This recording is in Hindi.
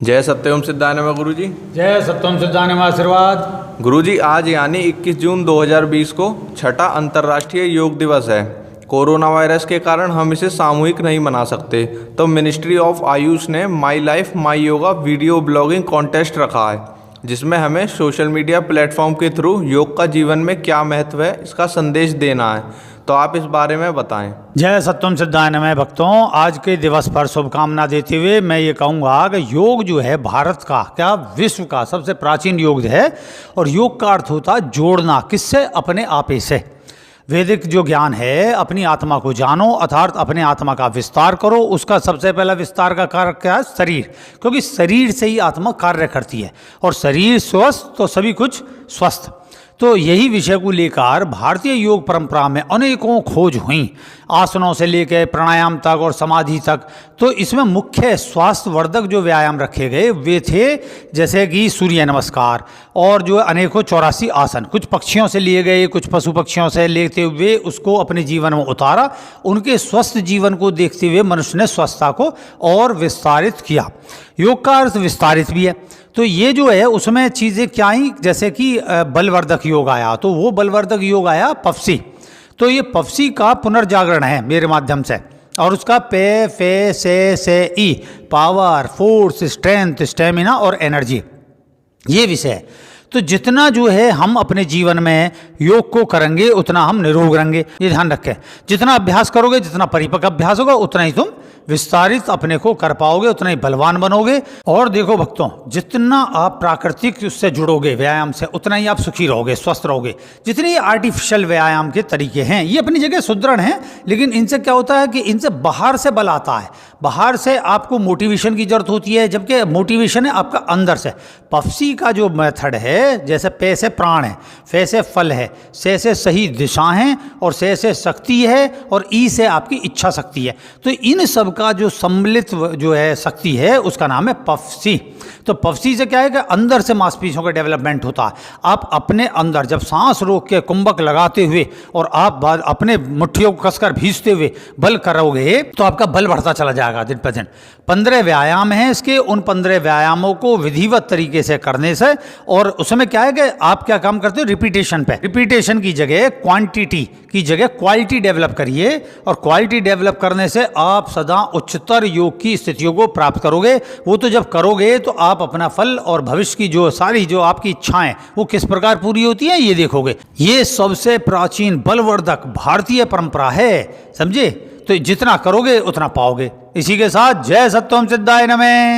जय सत्यम सिद्धाय नमः गुरुजी। जय सत्यम सिद्धाय नमः आशीर्वाद। गुरुजी, आज यानी 21 जून 2020 को छठा अंतर्राष्ट्रीय योग दिवस है। कोरोना वायरस के कारण हम इसे सामूहिक नहीं मना सकते, तो मिनिस्ट्री ऑफ आयुष ने my life my yoga video blogging contest रखा है, जिसमें हमें सोशल मीडिया प्लेटफॉर्म के थ्रू योग का जीवन में क्या महत्व है इसका संदेश देना है। तो आप इस बारे में बताएं। जय सत्यम सिद्धाय नमः भक्तों, आज के दिवस पर शुभकामना देते हुए मैं ये कहूँगा कि योग जो है भारत का क्या विश्व का सबसे प्राचीन योग है। और योग का अर्थ होता है जोड़ना, किससे? अपने आपे से। वैदिक जो ज्ञान है, अपनी आत्मा को जानो अर्थात अपने आत्मा का विस्तार करो। उसका सबसे पहला विस्तार का कार्य क्या है? शरीर, क्योंकि शरीर से ही आत्मा कार्य करती है और शरीर स्वस्थ तो सभी कुछ स्वस्थ। तो यही विषय को लेकर भारतीय योग परंपरा में अनेकों खोज हुई, आसनों से लेकर प्राणायाम तक और समाधि तक। तो इसमें मुख्य स्वास्थ्यवर्धक जो व्यायाम रखे गए वे थे, जैसे कि सूर्य नमस्कार और जो अनेकों 84 आसन, कुछ पक्षियों से लिए गए, कुछ पशु पक्षियों से लेते हुए उसको अपने जीवन में उतारा। उनके स्वस्थ जीवन को देखते हुए मनुष्य ने स्वस्थता को और विस्तारित किया। योग का अर्थ विस्तारित भी है। तो ये जो है उसमें चीज़ें क्या आई, जैसे कि बलवर्धक योग आया, तो वो बलवर्धक योग आया पफसी। तो ये पफसी का पुनर्जागरण है मेरे माध्यम से, और उसका पे फे से ई, पावर, फोर्स, स्ट्रेंथ, स्टेमिना और एनर्जी, ये विषय है। तो जितना जो है हम अपने जीवन में योग को करेंगे उतना हम निरोग रहेंगे, ये ध्यान रखें। जितना अभ्यास करोगे, जितना परिपक्व अभ्यास होगा, उतना ही तुम विस्तारित अपने को कर पाओगे, उतना ही बलवान बनोगे। और देखो भक्तों, जितना आप प्राकृतिक उससे जुड़ोगे व्यायाम से, उतना ही आप सुखी रहोगे, स्वस्थ रहोगे। जितने आर्टिफिशियल व्यायाम के तरीके हैं ये अपनी जगह सुदृढ़ हैं, लेकिन इनसे क्या होता है कि इनसे बाहर से बल आता है, बाहर से आपको मोटिवेशन की जरूरत होती है, जबकि मोटिवेशन है आपका अंदर से। पफसी का जो मेथड है, जैसे पे से प्राण है, फे से फल है, से सही दिशा है, और से शक्ति है, और ई से आपकी इच्छा शक्ति है। तो इन सब का जो सम्मिलित जो है शक्ति है उसका नाम है पफसी। तो पफसी से क्या है कि अंदर से मांसपेशियों का डेवलपमेंट होता है। आप अपने अंदर जब सांस रोक के कुंभक लगाते हुए और आप अपने मुट्ठियों को कसकर भींचते हुए बल करोगे तो आपका बल बढ़ता चला जाएगा दिन पर दिन। 15 व्यायाम हैं इसके, उन 15 व्यायामों को विधिवत तरीके से करने से, और उसमें क्या है कि आप क्या काम करते हो, रिपीटेशन पे, रिपीटेशन की जगह क्वांटिटी की जगह क्वालिटी डेवलप करिए, और क्वालिटी डेवलप करने से आप सदा उच्चतर योग की स्थितियों को प्राप्त करोगे। वो तो जब करोगे तो आप अपना फल और भविष्य की जो सारी जो आपकी इच्छाएं वो किस प्रकार पूरी होती है ये देखोगे। ये सबसे प्राचीन बलवर्धक भारतीय परंपरा है, समझे? तो जितना करोगे उतना पाओगे। इसी के साथ जय सत्यम सिद्धाय नमः।